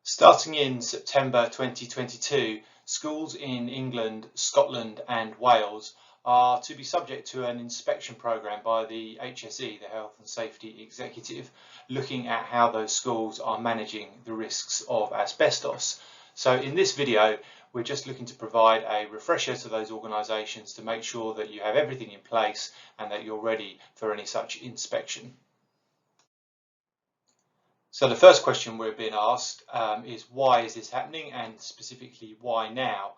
Starting in September 2022, schools in England, Scotland and Wales are to be subject to an inspection programme by the HSE, the Health and Safety Executive, looking at how those schools are managing the risks of asbestos. So in this video, we're just looking to provide a refresher to those organisations to make sure that you have everything in place and that you're ready for any such inspection. So the first question we're being asked is why is this happening, and specifically why now?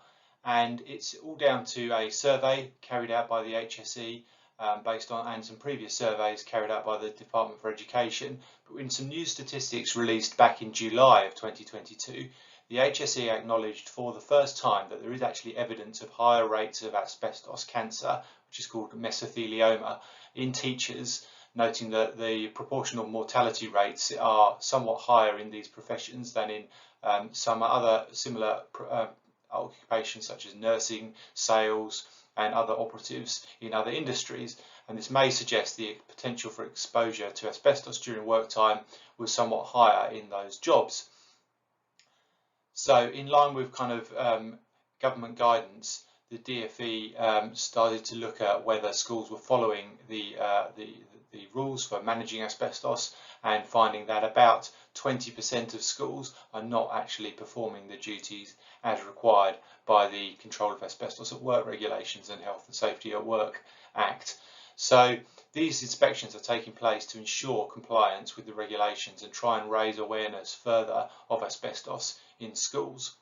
And it's all down to a survey carried out by the HSE based on and some previous surveys carried out by the Department for Education. But in some new statistics released back in July of 2022, the HSE acknowledged for the first time that there is actually evidence of higher rates of asbestos cancer, which is called mesothelioma, in teachers, noting that the proportional mortality rates are somewhat higher in these professions than in some other similar occupations such as nursing, sales and other operatives in other industries. And this may suggest the potential for exposure to asbestos during work time was somewhat higher in those jobs. So in line with kind of government guidance, the DfE started to look at whether schools were following the rules for managing asbestos, and finding that about 20% of schools are not actually performing the duties as required by the Control of Asbestos at Work Regulations and Health and Safety at Work Act. So these inspections are taking place to ensure compliance with the regulations and try and raise awareness further of asbestos in schools.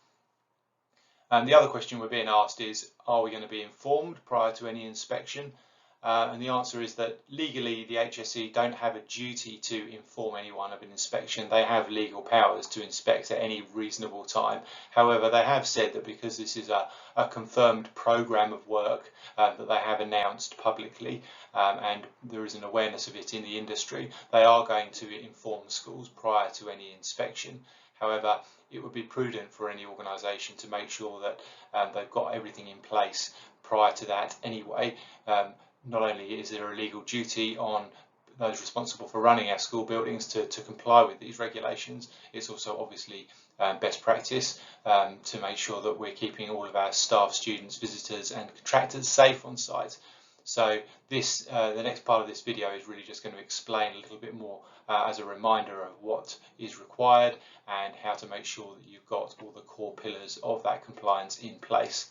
And the other question we're being asked is, are we going to be informed prior to any inspection? And the answer is that legally the HSE don't have a duty to inform anyone of an inspection. They have legal powers to inspect at any reasonable time. However, they have said that because this is a confirmed programme of work that they have announced publicly, and there is an awareness of it in the industry, they are going to inform schools prior to any inspection. However, it would be prudent for any organisation to make sure that they've got everything in place prior to that anyway. Not only is there a legal duty on those responsible for running our school buildings to comply with these regulations, it's also obviously best practice to make sure that we're keeping all of our staff, students, visitors and contractors safe on site. So this, the next part of this video is really just going to explain a little bit more as a reminder of what is required and how to make sure that you've got all the core pillars of that compliance in place.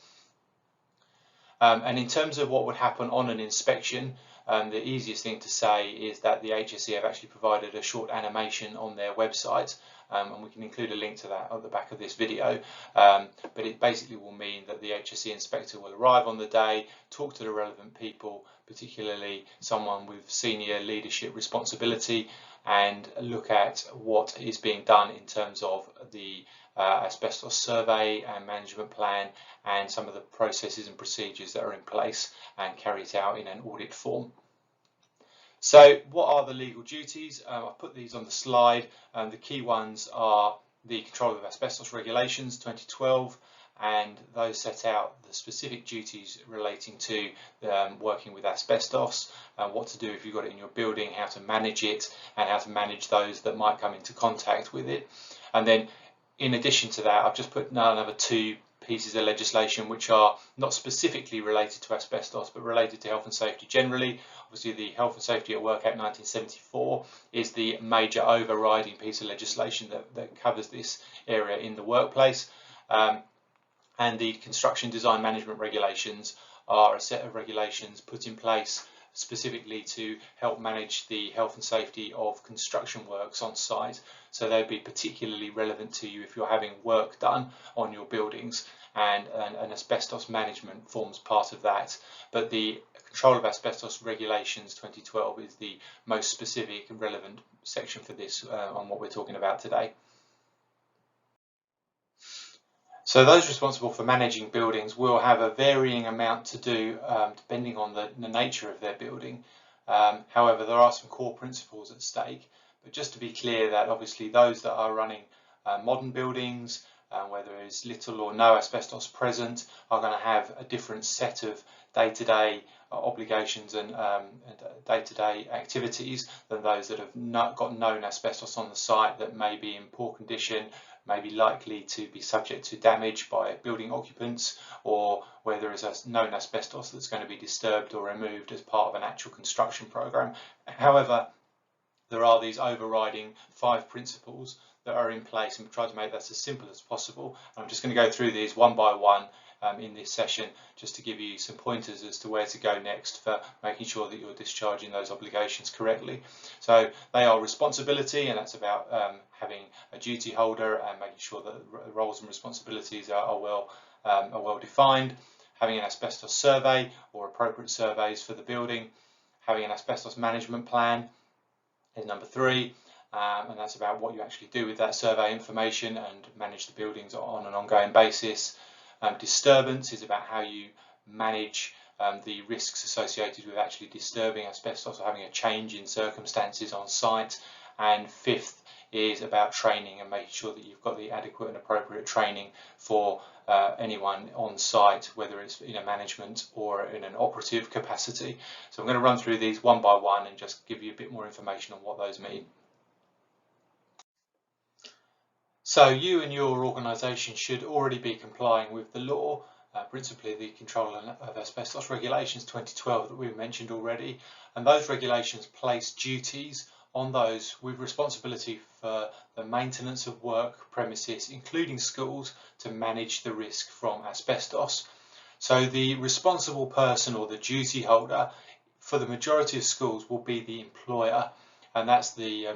And in terms of what would happen on an inspection, the easiest thing to say is that the HSE have actually provided a short animation on their website, and we can include a link to that at the back of this video. But it basically will mean that the HSE inspector will arrive on the day, talk to the relevant people, particularly someone with senior leadership responsibility, and look at what is being done in terms of the asbestos survey and management plan and some of the processes and procedures that are in place, and carry it out in an audit form. So what are the legal duties? I've put these on the slide. The key ones are the Control of Asbestos Regulations 2012, and those set out the specific duties relating to working with asbestos, what to do if you've got it in your building, how to manage it, and how to manage those that might come into contact with it. And then in addition to that, I've just put another two pieces of legislation which are not specifically related to asbestos but related to health and safety generally. Obviously the Health and Safety at Work Act 1974 is the major overriding piece of legislation that covers this area in the workplace, and the Construction Design Management Regulations are a set of regulations put in place specifically to help manage the health and safety of construction works on site. So they'd be particularly relevant to you if you're having work done on your buildings, and asbestos management forms part of that. But the Control of Asbestos Regulations 2012 is the most specific and relevant section for this on what we're talking about today. So those responsible for managing buildings will have a varying amount to do depending on the nature of their building. However, there are some core principles at stake. But just to be clear that obviously those that are running modern buildings, where there is little or no asbestos present, are going to have a different set of day-to-day obligations and day-to-day activities than those that have not got known asbestos on the site, that may be in poor condition, may be likely to be subject to damage by building occupants, or where there is a known asbestos that's going to be disturbed or removed as part of an actual construction program. However, there are these overriding 5 principles that are in place, and we've tried to make that as simple as possible. I'm just going to go through these one by one in this session, just to give you some pointers as to where to go next for making sure that you're discharging those obligations correctly. So they are responsibility, and that's about having a duty holder and making sure that the roles and responsibilities are well defined. Having an asbestos survey or appropriate surveys for the building. Having an asbestos management plan is number 3. And that's about what you actually do with that survey information and manage the buildings on an ongoing basis. Disturbance is about how you manage the risks associated with actually disturbing asbestos or having a change in circumstances on site. And 5th is about training and making sure that you've got the adequate and appropriate training for anyone on site, whether it's in a management or in an operative capacity. So I'm going to run through these one by one and just give you a bit more information on what those mean. So you and your organisation should already be complying with the law, principally the Control of Asbestos Regulations 2012 that we've mentioned already, and those regulations place duties on those with responsibility for the maintenance of work premises, including schools, to manage the risk from asbestos. So the responsible person or the duty holder for the majority of schools will be the employer. And that's the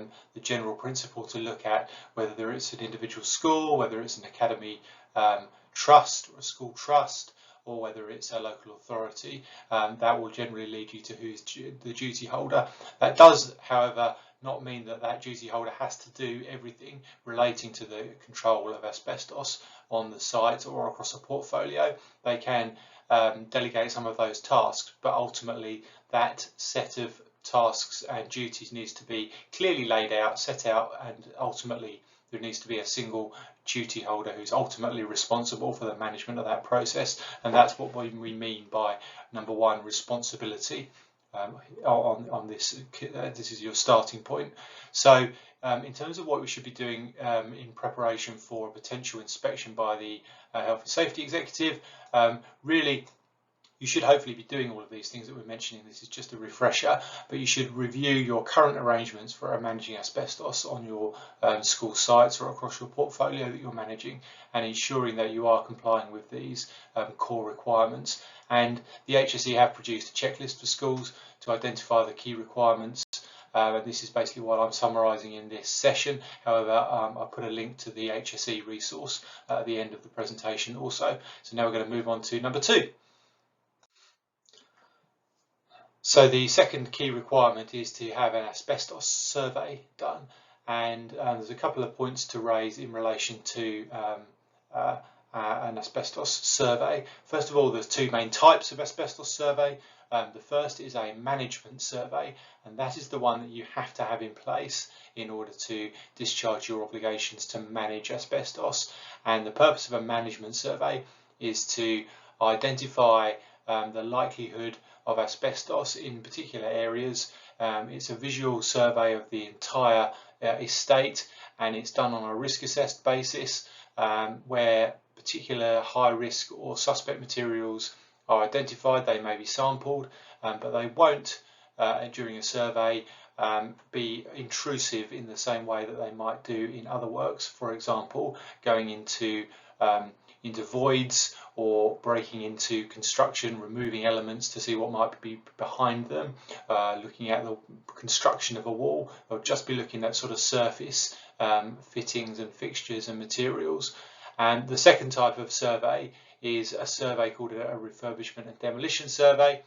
general principle to look at, whether it's an individual school, whether it's an academy trust or a school trust, or whether it's a local authority. That will generally lead you to who's the duty holder. That does, however, not mean that that duty holder has to do everything relating to the control of asbestos on the site or across a portfolio. They can delegate some of those tasks, but ultimately that set of tasks and duties needs to be clearly laid out, set out, and ultimately there needs to be a single duty holder who's ultimately responsible for the management of that process. And that's what we mean by number 1, responsibility. On this, this is your starting point. So in terms of what we should be doing in preparation for a potential inspection by the Health and Safety Executive, really you should hopefully be doing all of these things that we're mentioning. This is just a refresher, but you should review your current arrangements for managing asbestos on your school sites or across your portfolio that you're managing, and ensuring that you are complying with these core requirements. And the HSE have produced a checklist for schools to identify the key requirements. And this is basically what I'm summarising in this session. However, I put a link to the HSE resource at the end of the presentation also. So now we're going to move on to number 2. So the second key requirement is to have an asbestos survey done, and there's a couple of points to raise in relation to an asbestos survey. First of all, there's 2 main types of asbestos survey. The first is a management survey, and that is the one that you have to have in place in order to discharge your obligations to manage asbestos. And the purpose of a management survey is to identify the likelihood of asbestos in particular areas. It's a visual survey of the entire estate, and it's done on a risk assessed basis, where particular high risk or suspect materials are identified. They may be sampled, but they won't during a survey be intrusive in the same way that they might do in other works. For example, going into voids or breaking into construction, removing elements to see what might be behind them, looking at the construction of a wall. They'll just be looking at sort of surface fittings and fixtures and materials. And the second type of survey is a survey called a refurbishment and demolition survey,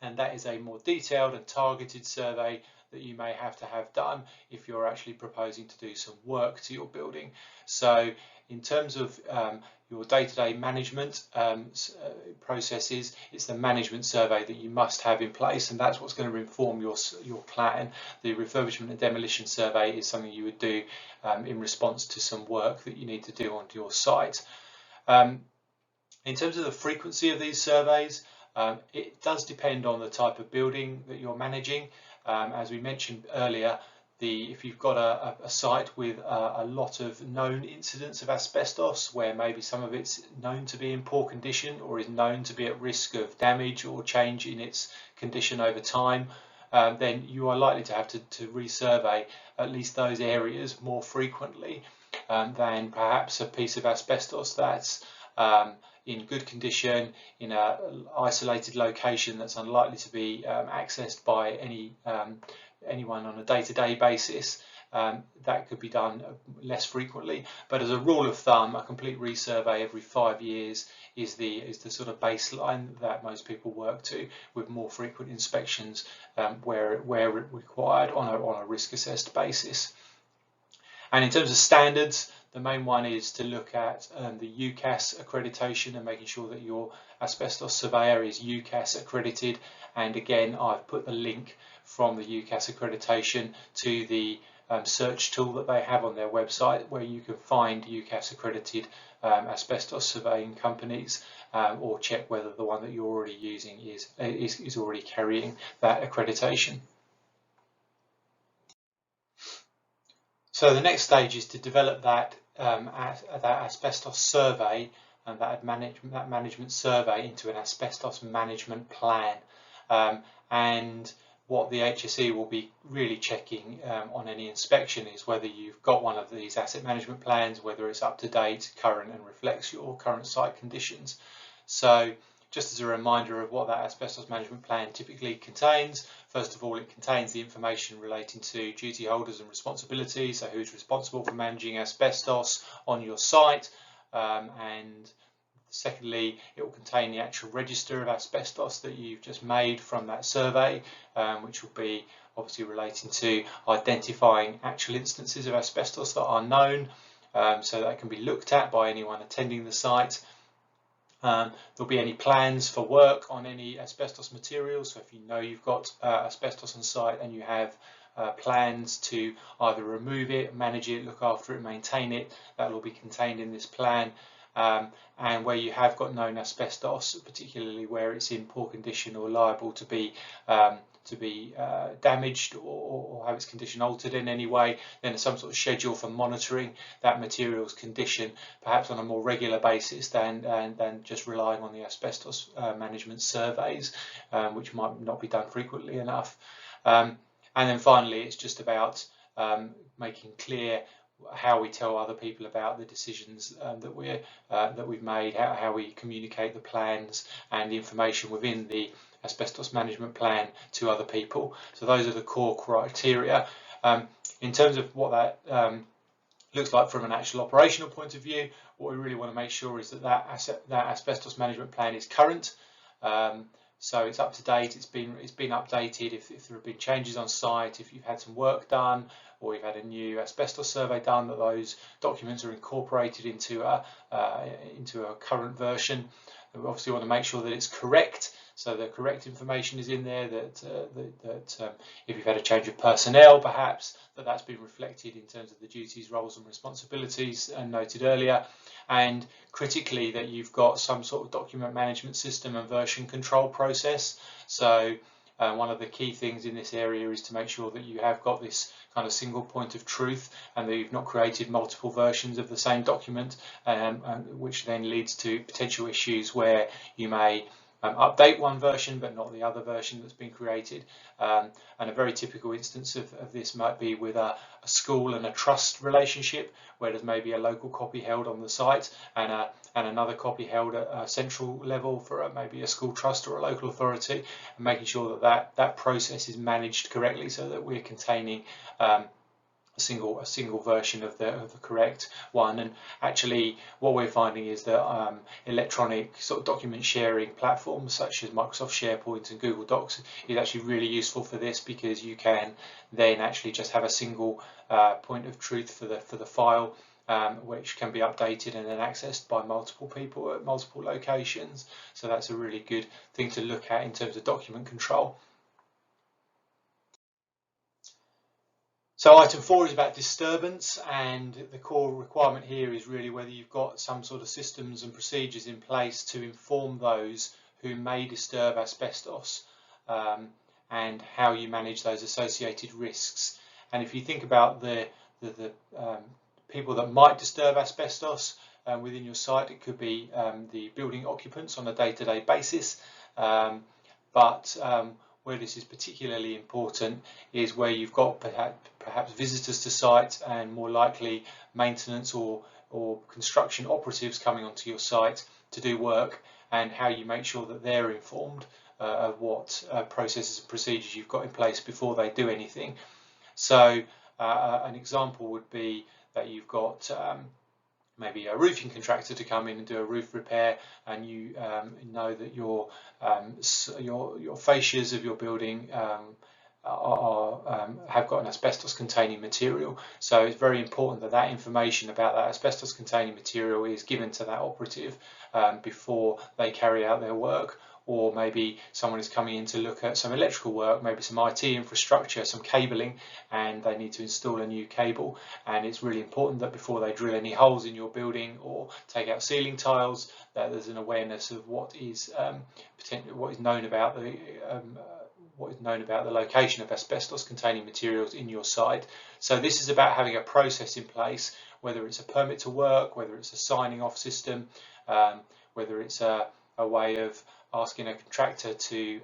and that is a more detailed and targeted survey that you may have to have done if you're actually proposing to do some work to your building. So in terms of your day-to-day management processes, it's the management survey that you must have in place, and that's what's going to inform your plan. The refurbishment and demolition survey is something you would do in response to some work that you need to do onto your site. In terms of the frequency of these surveys, it does depend on the type of building that you're managing. As we mentioned earlier, if you've got a site with a lot of known incidents of asbestos, where maybe some of it's known to be in poor condition or is known to be at risk of damage or change in its condition over time, then you are likely to have to resurvey at least those areas more frequently than perhaps a piece of asbestos that's in good condition, in an isolated location that's unlikely to be accessed by anyone on a day-to-day basis. That could be done less frequently, but as a rule of thumb, a complete resurvey every 5 years is the sort of baseline that most people work to, with more frequent inspections where required on a risk assessed basis. And in terms of standards, the main one is to look at the UCAS accreditation and making sure that your asbestos surveyor is UCAS accredited. And again, I've put the link from the UCAS accreditation to the search tool that they have on their website, where you can find UCAS accredited asbestos surveying companies, or check whether the one that you're already using is already carrying that accreditation. So the next stage is to develop that asbestos survey and that management survey into an asbestos management plan. And what the HSE will be really checking on any inspection is whether you've got one of these asset management plans, whether it's up to date, current, and reflects your current site conditions. So just as a reminder of what that asbestos management plan typically contains, first of all, it contains the information relating to duty holders and responsibilities, so who's responsible for managing asbestos on your site, and secondly, it will contain the actual register of asbestos that you've just made from that survey, which will be obviously relating to identifying actual instances of asbestos that are known, so that can be looked at by anyone attending the site. There'll be any plans for work on any asbestos materials, so if you know you've got asbestos on site and you have plans to either remove it, manage it, look after it, maintain it, that will be contained in this plan. And where you have got known asbestos, particularly where it's in poor condition or liable to be damaged or have its condition altered in any way, then there's some sort of schedule for monitoring that material's condition, perhaps on a more regular basis than just relying on the asbestos management surveys, which might not be done frequently enough. And then finally, it's just about making clear how we tell other people about the decisions that we've made, how we communicate the plans and the information within the asbestos management plan to other people. So those are the core criteria. In terms of what that looks like from an actual operational point of view, what we really want to make sure is that asbestos management plan is current. So it's up to date, it's been updated if there have been changes on site, if you've had some work done, or you've had a new asbestos survey done, that those documents are incorporated into a current version. And we obviously want to make sure that it's correct, so the correct information is in there, that if you've had a change of personnel, perhaps, that's been reflected in terms of the duties, roles and responsibilities noted earlier, and critically that you've got some sort of document management system and version control process. So one of the key things in this area is to make sure that you have got this kind of single point of truth, and that you've not created multiple versions of the same document, which then leads to potential issues where you may update one version but not the other version that's been created. And a very typical instance of this might be with a school and a trust relationship, where there's maybe a local copy held on the site and another copy held at a central level for maybe a school trust or a local authority, and making sure that process is managed correctly, so that we're containing a single version of the correct one. And actually what we're finding is that electronic sort of document sharing platforms such as Microsoft SharePoint and Google Docs is actually really useful for this, because you can then actually just have a single point of truth for the file, which can be updated and then accessed by multiple people at multiple locations. So that's a really good thing to look at in terms of document control. So item 4 is about disturbance, and the core requirement here is really whether you've got some sort of systems and procedures in place to inform those who may disturb asbestos, and how you manage those associated risks. And if you think about the people that might disturb asbestos within your site, it could be the building occupants on a day-to-day basis, but where this is particularly important is where you've got perhaps visitors to site, and more likely maintenance or construction operatives coming onto your site to do work, and how you make sure that they're informed of what processes and procedures you've got in place before they do anything. So an example would be that you've got maybe a roofing contractor to come in and do a roof repair, and you know that your fascias of your building have got an asbestos containing material. So it's very important that that information about that asbestos containing material is given to that operative before they carry out their work. Or maybe someone is coming in to look at some electrical work, maybe some IT infrastructure, some cabling, and they need to install a new cable. And it's really important that before they drill any holes in your building or take out ceiling tiles, that there's an awareness of what is known about the location of asbestos-containing materials in your site. So this is about having a process in place, whether it's a permit to work, whether it's a signing off system, whether it's a way of asking a contractor to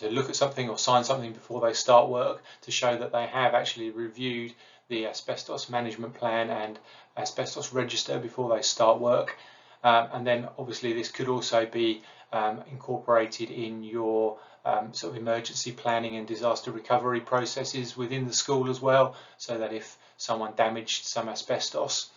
look at something or sign something before they start work, to show that they have actually reviewed the asbestos management plan and asbestos register before they start work. And then obviously this could also be incorporated in your sort of emergency planning and disaster recovery processes within the school as well, so that if someone damaged some asbestos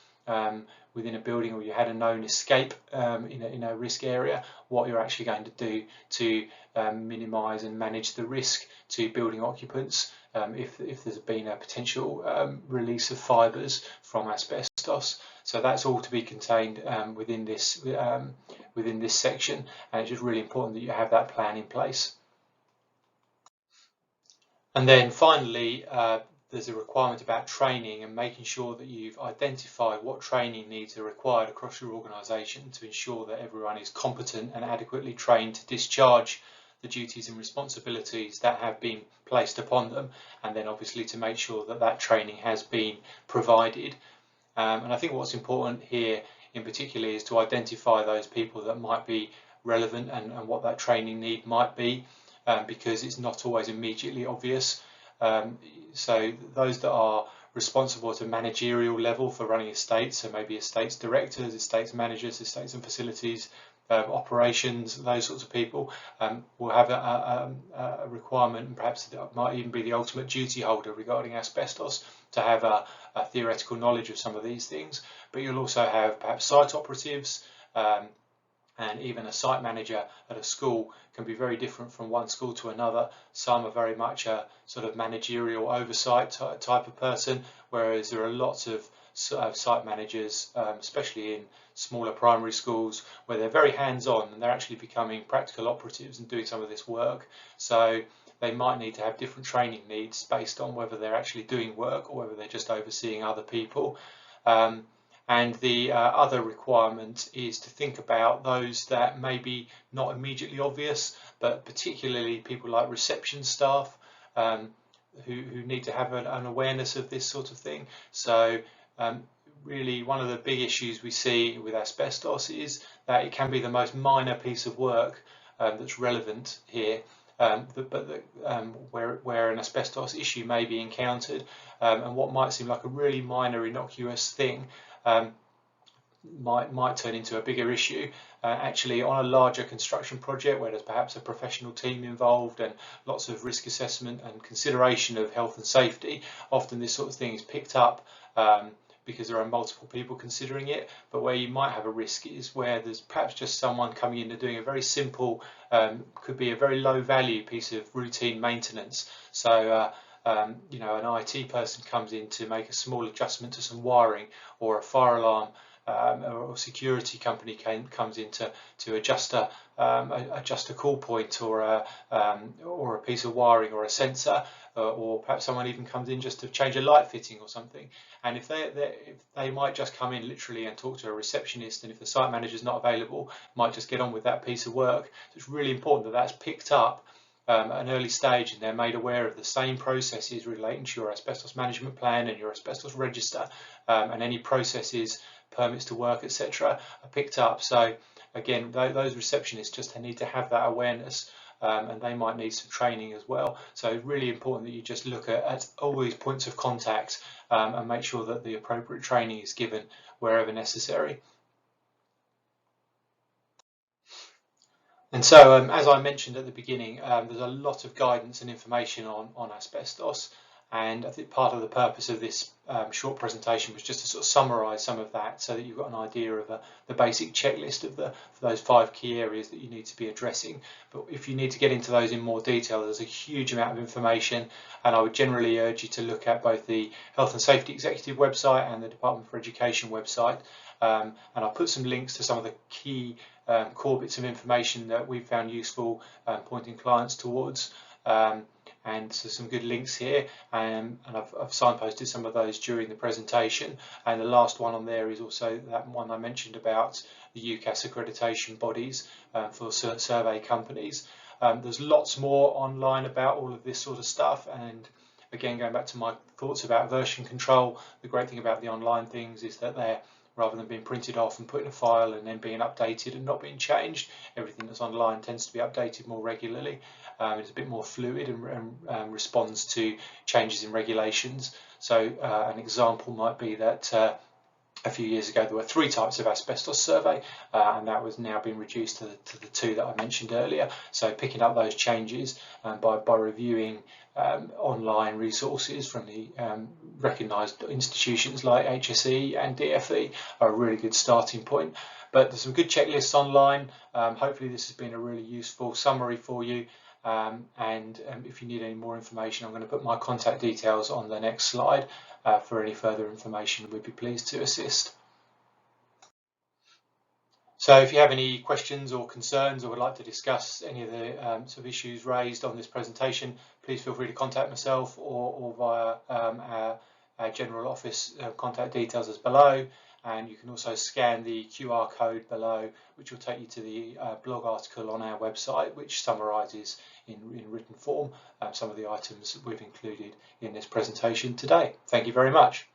within a building, or you had a known escape in a risk area, what you're actually going to do to minimise and manage the risk to building occupants if there's been a potential release of fibres from asbestos. So that's all to be contained within this section, and it's just really important that you have that plan in place. And then finally, there's a requirement about training and making sure that you've identified what training needs are required across your organisation to ensure that everyone is competent and adequately trained to discharge the duties and responsibilities that have been placed upon them, and then obviously to make sure that that training has been provided. And I think what's important here in particular is to identify those people that might be relevant and what that training need might be, because it's not always immediately obvious. So those that are responsible at a managerial level for running estates, so maybe estates directors, estates managers, estates and facilities, operations, those sorts of people, will have a requirement, and perhaps that might even be the ultimate duty holder regarding asbestos, to have a theoretical knowledge of some of these things. But you'll also have perhaps site operatives, and even a site manager at a school can be very different from one school to another. Some are very much a sort of managerial oversight type of person, whereas there are lots of site managers, especially in smaller primary schools, where they're very hands-on and they're actually becoming practical operatives and doing some of this work. So they might need to have different training needs based on whether they're actually doing work or whether they're just overseeing other people. And the other requirement is to think about those that may be not immediately obvious, but particularly people like reception staff, who need to have an awareness of this sort of thing. So really one of the big issues we see with asbestos is that it can be the most minor piece of work that's relevant here, where an asbestos issue may be encountered, and what might seem like a really minor innocuous thing might turn into a bigger issue. Actually, on a larger construction project where there's perhaps a professional team involved and lots of risk assessment and consideration of health and safety, often this sort of thing is picked up because there are multiple people considering it. But where you might have a risk is where there's perhaps just someone coming in and doing a very simple, could be a very low value piece of routine maintenance. So you know, an IT person comes in to make a small adjustment to some wiring, or a fire alarm or security company comes in to adjust a call point, or a piece of wiring or a sensor, or perhaps someone even comes in just to change a light fitting or something. And if they might just come in literally and talk to a receptionist, and if the site manager is not available, might just get on with that piece of work. So it's really important that that's picked up at an early stage, and they're made aware of the same processes relating to your asbestos management plan and your asbestos register, and any processes, permits to work, etc. are picked up. So again, those receptionists just need to have that awareness, and they might need some training as well. So it's really important that you just look at all these points of contact, and make sure that the appropriate training is given wherever necessary. And so, as I mentioned at the beginning, there's a lot of guidance and information on asbestos, and I think part of the purpose of this short presentation was just to sort of summarise some of that, so that you've got an idea of the basic checklist of those 5 key areas that you need to be addressing. But if you need to get into those in more detail, there's a huge amount of information, and I would generally urge you to look at both the Health and Safety Executive website and the Department for Education website. And I'll put some links to some of the key core bits of information that we've found useful, pointing clients towards, and so some good links here, and I've signposted some of those during the presentation. And the last one on there is also that one I mentioned about the UCAS accreditation bodies for survey companies. There's lots more online about all of this sort of stuff, and again, going back to my thoughts about version control, the great thing about the online things is that they're, rather than being printed off and put in a file and then being updated and not being changed, everything that's online tends to be updated more regularly. It's a bit more fluid and responds to changes in regulations. So an example might be that a few years ago there were 3 types of asbestos survey, and that was now being reduced to the 2 that I mentioned earlier. So picking up those changes by reviewing online resources from the recognised institutions like HSE and DFE are a really good starting point. But there's some good checklists online. Hopefully this has been a really useful summary for you. And if you need any more information, I'm going to put my contact details on the next slide. For any further information, we'd be pleased to assist. So if you have any questions or concerns, or would like to discuss any of the sort of issues raised on this presentation, please feel free to contact myself or via our general office contact details as below. And you can also scan the QR code below, which will take you to the blog article on our website, which summarises in written form some of the items that we've included in this presentation today. Thank you very much.